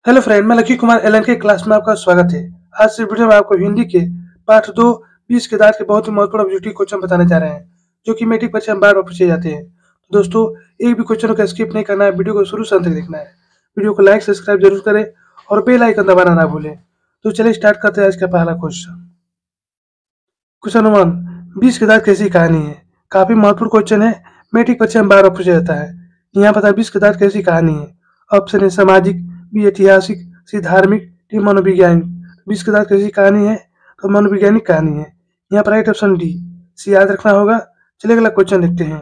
Hello friend, मैं lucky Kumar LN के class में आपका स्वागत है। आज से वीडियो में आपको हिंदी के पाठ 2 20 के दांत के बहुत ही महत्वपूर्ण ऑब्जेक्टिव क्वेश्चन बताने जा रहे हैं, जो कि मैट्रिक परीक्षा में बार-बार पूछे जाते हैं। तो दोस्तों, एक भी क्वेश्चन को स्किप नहीं करना है, वीडियो को शुरू से अंत तक देखना है। वीडियो को लाइक, सब्सक्राइब जरूर करें और बेल आइकन दबाना ना भूलें। तो चलिए स्टार्ट करते हैं आज का पहला क्वेश्चन। क्वेश्चन नंबर 20 के दांत कैसी कहानी है? काफी महत्वपूर्ण क्वेश्चन है, मैट्रिक परीक्षा में बार-बार पूछा जाता है। यहाँ पता 20 के दांत कैसी कहानी है? ऑप्शन है सामाजिक, बी ऐतिहासिक, सी धार्मिक, डी मनोवैज्ञानिक। 20 के दांत कैसी कहानी है? तो मनोवैज्ञानिक कहानी है। यहाँ पर राइट ऑप्शन डी, सी याद रखना होगा। चलिए अगला क्वेश्चन देखते हैं।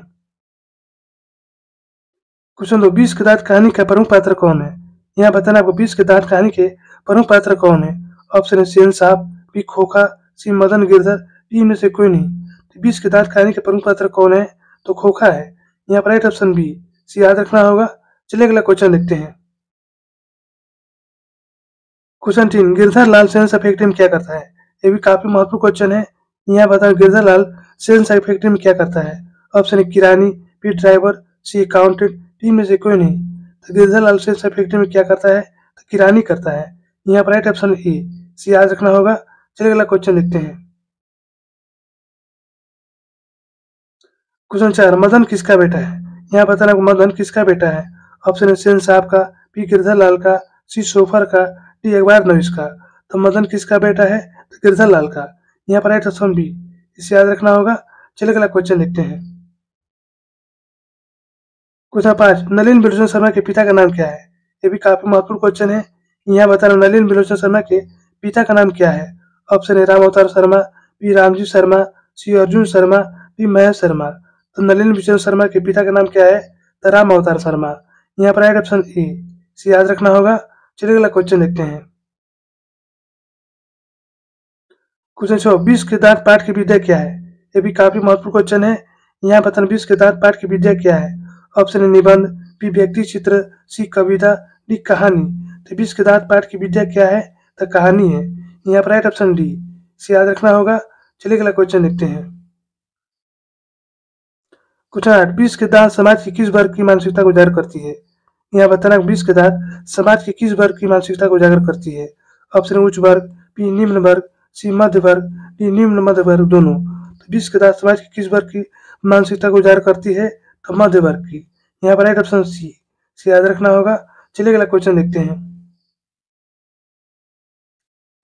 क्वेश्चन 2, 20 के दांत कहानी का प्रमुख पात्र कौन है? यहाँ बताना आपको 20 के दांत कहानी के प्रमुख पात्र कौन है। ऑप्शन है सेन साहब, बी खोखा, सी मदन गिरधर, डी में से कोई नहीं। तो 20 के दांत कहानी के प्रमुख पात्र कौन है? तो खोखा है। यहाँ पर राइट ऑप्शन बी, सी याद रखना होगा। चलिए अगला क्वेश्चन देखते हैं। Question 3, Girdhar Lal sense of factory में क्या करता है? ये भी काफी महत्वपूर्ण क्वेश्चन है। यहाँ बताओ गिरधर लाल सेंस ऑफ फैक्ट्री में क्या करता है। ऑप्शन है किरानी, बी ड्राइवर, सी अकाउंटेंट, डी में से कोई नहीं। तो गिरधर लाल सेंस ऑफ फैक्ट्री में क्या करता है? तो किरानी करता है। यहाँ पर राइट ऑप्शन ए, सी याद रखना होगा। चलिए अगला क्वेश्चन देखते हैं। क्वेश्चन 4, मदन किसका बेटा है? यहाँ बताना मदन किसका बेटा है। ऑप्शन है सेन साहब का, बी गिरधर लाल का, सी सोफर का, डी अखबार नवीस का। तो मदन किसका बेटा है? तो गिरधर लाल का। यहाँ पर राइट ऑप्शन बी, इसे याद रखना होगा। चलिए अगला क्वेश्चन देखते हैं। क्वेश्चन 5, नलिन बिलोचन शर्मा के पिता का नाम क्या है? ये भी काफी महत्वपूर्ण क्वेश्चन है। यहाँ बताना नलिन बिलोचन शर्मा के पिता का नाम क्या है। ऑप्शन है राम अवतार शर्मा, बी रामजी शर्मा, सी अर्जुन शर्मा, डी महेश शर्मा। तो नलिन बिलोचन शर्मा के पिता का नाम क्या है? तो राम अवतार शर्मा। यहाँ पर राइट ऑप्शन ए, से याद रखना होगा। चलिए अगला क्वेश्चन देखते हैं। क्वेश्चन 6, 20 के दांत पाठ की विद्या क्या है? ये भी काफी महत्वपूर्ण क्वेश्चन है। यहाँ बताना 20 के दांत पाठ की विद्या क्या है। ऑप्शन है निबंध, बी व्यक्ति चित्र, सी कविता, डी कहानी। तो 20 के दांत पाठ की विद्या क्या है? तो कहानी है। यहाँ पर राइट ऑप्शन डी, से याद रखना होगा। चलिए अगला क्वेश्चन देखते हैं। क्वेश्चन 8, 20 के दांत समाज की किस वर्ग की मानसिकता को उजागर करती है? यहाँ बताना 20 के दांत समाज की किस वर्ग की मानसिकता को उजागर करती है। ऑप्शन उच्च वर्ग, बी निम्न वर्ग, सी मध्य वर्ग, डी निम्न मध्य वर्ग दोनों। तो 20 के दांत समाज की किस वर्ग की मानसिकता को उजागर करती है? तो मध्य वर्ग की। यहाँ पर राइट ऑप्शन सी, से याद रखना होगा। चलिए अगला क्वेश्चन देखते हैं।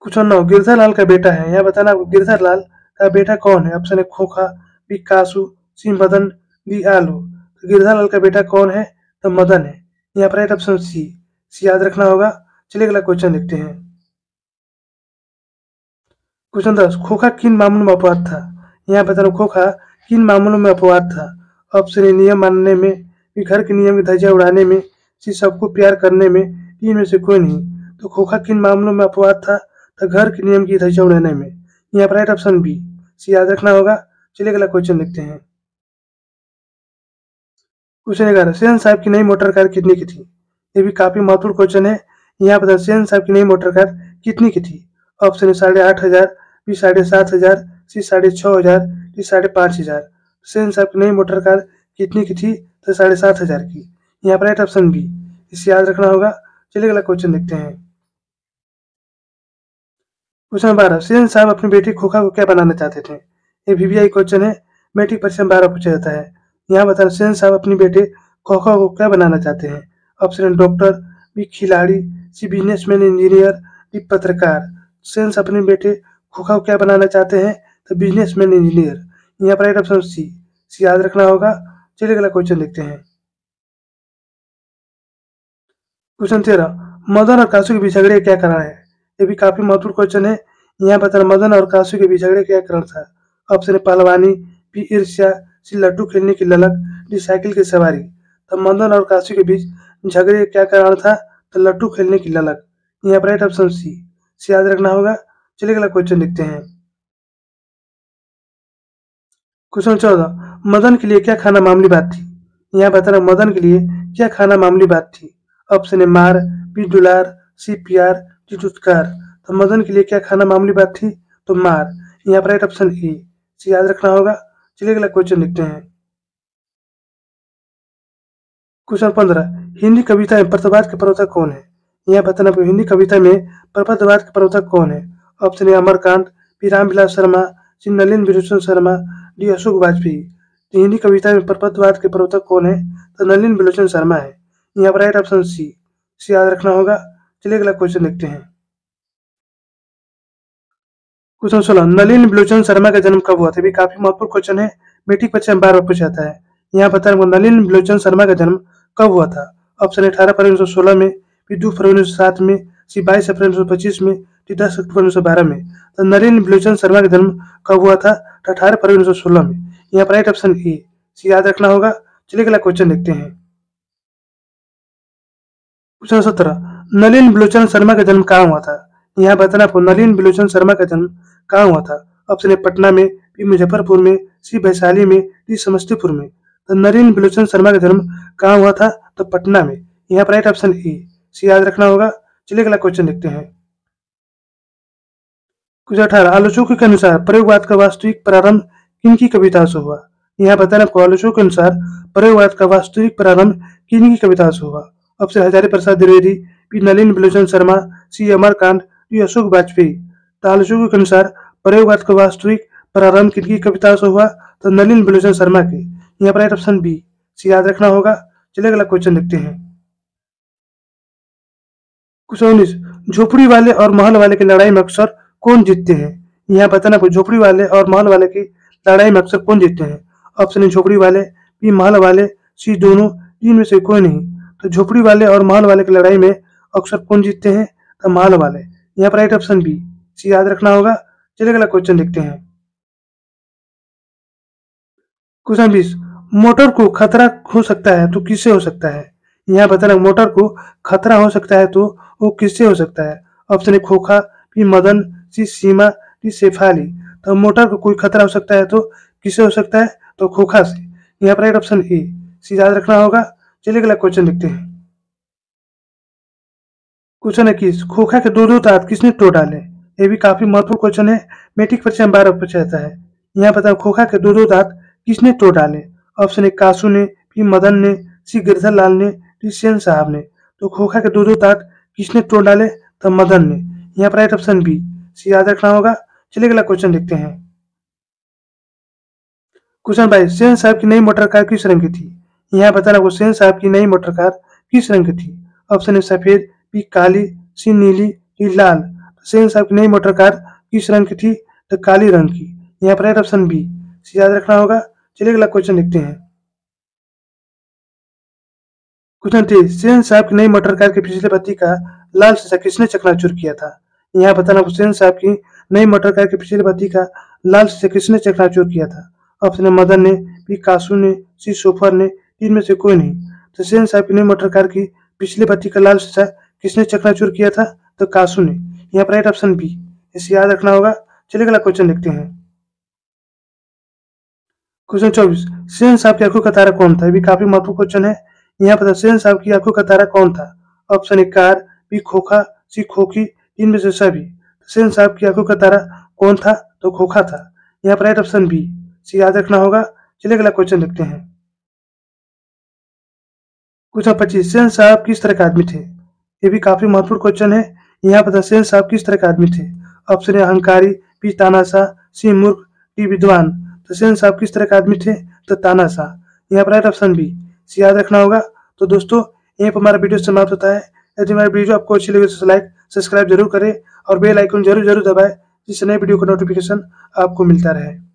क्वेश्चन 9, गिरधर लाल का बेटा है। यहाँ बताना आपको गिरधर लाल का बेटा कौन है। ऑप्शन है खोखा, बी कासू, सी मदन, डी आलू। तो गिरधर लाल का बेटा कौन है? तो मदन है। यहाँ पर राइट ऑप्शन सी याद रखना होगा। चलिए अगला क्वेश्चन देखते हैं। क्वेश्चन 10, खोखा किन मामलों में अपवाद था? यहाँ बताना खोखा किन मामलों में अपवाद था। ऑप्शन ए नियम मानने में, बी घर के नियम की धज्जियां उड़ाने में, सी सबको प्यार करने में, डी में से कोई नहीं। तो खोखा किन मामलों में अपवाद था? तो घर के नियम की धज्जियां उड़ाने में। यहाँ पर राइट ऑप्शन बी, सी याद रखना होगा। चलिए अगला क्वेश्चन देखते हैं। क्वेश्चन 11, सेन साहब की नई मोटर कार कितने की थी? ये भी काफी महत्वपूर्ण क्वेश्चन है। यहाँ पर सेन साहब की नई मोटर कार कितनी की थी। ऑप्शन है 8,500, बी 7,500, सी 6,500, डी 5,500। सेन साहब की नई मोटर कार कितनी की थी? तो 7,500 की। यहाँ पर राइट ऑप्शन बी, इसे याद रखना होगा। चलिए अगला क्वेश्चन देखते हैं। क्वेश्चन 12, सेन साहब अपनी बेटी खोखा को क्या बनाना चाहते थे? ये वीवीआई क्वेश्चन है, मैट्रिक परीक्षा में 12 पूछा जाता है। यहाँ बताना सेन साहब अपनी बेटे खोखा को क्या बनाना चाहते हैं। ऑप्शन है डॉक्टर, बी खिलाड़ी, सी बिजनेसमैन इंजीनियर, डी पत्रकार। सेन साहब अपने बेटे खोखा को क्या बनाना चाहते हैं? तो बिजनेसमैन इंजीनियर। यहाँ पर राइट ऑप्शन सी याद रखना होगा। चलिए अगला क्वेश्चन देखते हैं। क्वेश्चन 13, मदन और कासू के बीच झगड़े का क्या कारण है? ये भी काफी महत्वपूर्ण क्वेश्चन है। यहाँ बताना मदन और कासू के बीच झगड़े का क्या कारण था। ऑप्शन है पहलवानी, बी ईर्ष्या, सी लड्डू खेलने की ललक, डी साइकिल की सवारी। तो मदन और कासू के बीच झगड़े का क्या कारण था? तो लड्डू खेलने की ललक। यहाँ पर राइट ऑप्शन सी याद रखना होगा। चलिए अगला क्वेश्चन देखते हैं। क्वेश्चन 14, मदन के लिए क्या खाना मामूली बात थी? यहाँ बताना मदन के लिए क्या खाना मामूली बात थी। ऑप्शन है मार, बी दुलार, सी प्यार, डी दुत्कार। तो मदन के लिए क्या खाना मामूली बात थी? तो मार। यहाँ पर राइट ऑप्शन ए, सी याद रखना होगा। चलिए अगला क्वेश्चन देखते हैं। क्वेश्चन 15, हिंदी कविता में प्रतिवाद के प्रवर्तक कौन है? यहाँ बताना आपको हिंदी कविता में प्रपदवाद के प्रवर्तक कौन है। Option A Amarkant, B Ramvilas Sharma, C Nalin Vilochan Sharma, D Ashok Vajpeyi. तो हिंदी कविता में प्रपदवाद के प्रवर्तक कौन है, तो नलिन विलोचन शर्मा है। यहाँ पर राइट ऑप्शन सी याद रखना होगा। चलिए अगला क्वेश्चन देखते हैं। क्वेश्चन 16, नलिन विलोचन शर्मा का जन्म कब हुआ था। भी काफी महत्वपूर्ण क्वेश्चन है, मैट्रिक परीक्षा में बार बार पूछा जाता है। यहाँ बता रहा हूँ नलिन विलोचन शर्मा का जन्म कब हुआ था। ऑप्शन 18 फरवरी 1916 में, फिर 2 फरवरी 1907 में, सी 22 अप्रैल 1925 में, फिर 10 अक्टूबर 1912 में। तो नलिन विलोचन शर्मा का जन्म कब हुआ था, तो 18 फरवरी 1916 में। यहाँ पर राइट ऑप्शन ए सी याद रखना होगा। चलिए अगला क्वेश्चन देखते हैं। क्वेश्चन 17, नलिन विलोचन शर्मा का जन्म कहाँ हुआ था। यहाँ बताना आपको नलिन विलोचन शर्मा का जन्म कहाँ हुआ था। ऑप्शन ए पटना में, बी मुजफ्फरपुर में, सी वैशाली में, डी समस्तीपुर में। तो नलिन विलोचन शर्मा का जन्म कहाँ हुआ था, तो पटना में। यहाँ पर राइट ऑप्शन ए सी याद रखना होगा। चलिए अगला क्वेश्चन देखते हैं। क्वेश्चन 18, आलोचकों के अनुसार प्रयोगवाद का वास्तविक प्रारंभ किनकी कविता से हुआ। यहाँ बताना आपको आलोचकों के अनुसार प्रयोगवाद का वास्तविक प्रारंभ किनकी कविता से हुआ। ऑप्शन हजारी प्रसाद द्विवेदी, बी नलिन विलोचन शर्मा, सी अमरकांत, डी अशोक वाजपेयी। तो आलोचकों के अनुसार प्रयोगवाद का वास्तविक प्रारंभ किनकी कविता से हुआ, तो नलिन विलोचन शर्मा के। यहाँ पर राइट ऑप्शन बी सी याद रखना होगा। चलिए अगला क्वेश्चन देखते हैं। क्वेश्चन 19, झोपड़ी वाले और महल वाले की लड़ाई में अक्सर कौन जीतते हैं। यहाँ बताना आपको झोपड़ी वाले और महल वाले की लड़ाई में अक्सर कौन जीतते हैं। ऑप्शन ए झोपड़ी वाले, बी महल वाले, सी दोनों, डी में से कोई नहीं। तो झोपड़ी वाले और महल वाले की लड़ाई में अक्सर कौन जीतते हैं, तो महल वाले। यहाँ पर राइट ऑप्शन बी सी याद रखना होगा। चलिए अगला क्वेश्चन देखते हैं। क्वेश्चन 20, मोटर को खतरा हो सकता है तो किससे हो सकता है। यहाँ बताना मोटर को खतरा हो सकता है तो वो किससे हो सकता है। ऑप्शन ए खोखा, बी मदन, सी सीमा, डी शेफाली। तो मोटर को कोई खतरा हो सकता है तो किससे हो सकता है, तो खोखा से। यहाँ पर राइट ऑप्शन ए सी याद रखना होगा। चलिए अगला क्वेश्चन देखते हैं। क्वेश्चन 21, खोखा के दो दांत किसने तोड़ डाले। ये भी काफी महत्वपूर्ण क्वेश्चन है, मैट्रिक परीक्षा में बार बार पूछा जाता है। यहाँ बताओ खोखा के दो दांत किसने तोड़ डाले। ऑप्शन ए कासू ने, बी मदन ने, सी गिरधर लाल ने, डी सेन साहब ने। तो खोखा के दो दांत किसने तोड़ डाले, तो मदन ने। यहाँ पर राइट ऑप्शन बी सी याद रखना होगा। चलिए अगला क्वेश्चन देखते हैं। क्वेश्चन 22, सेन साहब की नई मोटर कार किस रंग की थी। यहाँ बताना आपको सेन साहब की नई मोटर कार किस रंग की थी। ऑप्शन ए सफेद, बी काली, सी नीली, डी लाल। सेन साहब की नई मोटर कार किस रंग की थी, तो काली रंग की। यहाँ पर राइट ऑप्शन बी सी याद रखना होगा। चलिए अगला क्वेश्चन देखते हैं। क्वेश्चन 23, सेन साहब की नई मोटर कार के पिछले बत्ती का लाल शीशा किसने चकनाचूर किया था। यहाँ बताना आपको सेन साहब की नई मोटर कार के पिछले बत्ती का लाल शीशा किसने चकनाचूर किया था। ऑप्शन ए मदन ने, बी कासू ने, सी सोफर ने, इनमें से कोई नहीं। तो सेन साहब की नई मोटर कार की पिछले बत्ती का लाल शीशा किसने चकनाचूर किया था, तो कासू ने। यहाँ पर राइट ऑप्शन बी इसे याद रखना होगा। चलिए अगला क्वेश्चन देखते हैं। क्वेश्चन 24, सेन साहब की आंखों का तारा कौन था। ये भी काफी महत्वपूर्ण क्वेश्चन है। यहाँ पर सेन साहब की आंखों का तारा कौन था। ऑप्शन ए कार, बी खोखा, सी खोखी, इनमें से सभी। सेन साहब की आंखों का तारा कौन था, तो खोखा था। यहाँ पर राइट ऑप्शन बी सी याद रखना होगा। चलिए अगला क्वेश्चन देखते हैं। क्वेश्चन 25, सेन साहब किस तरह के आदमी थे। ये भी काफी महत्वपूर्ण क्वेश्चन है। यहाँ पर सेन साहब किस तरह के आदमी थे। ऑप्शन ए अहंकारी, बी तानाशाह, सी मूर्ख, डी विद्वान। तो सेन साहब किस तरह के आदमी थे, तो तानाशाह। यहाँ पर राइट ऑप्शन बी सी याद रखना होगा। तो दोस्तों यहीं पर हमारा वीडियो समाप्त होता है। यदि हमारा वीडियो आपको अच्छी लगे तो लाइक सब्सक्राइब जरूर करें और बेल आइकन जरूर दबाएं, जिससे नए वीडियो का नोटिफिकेशन आपको मिलता रहे।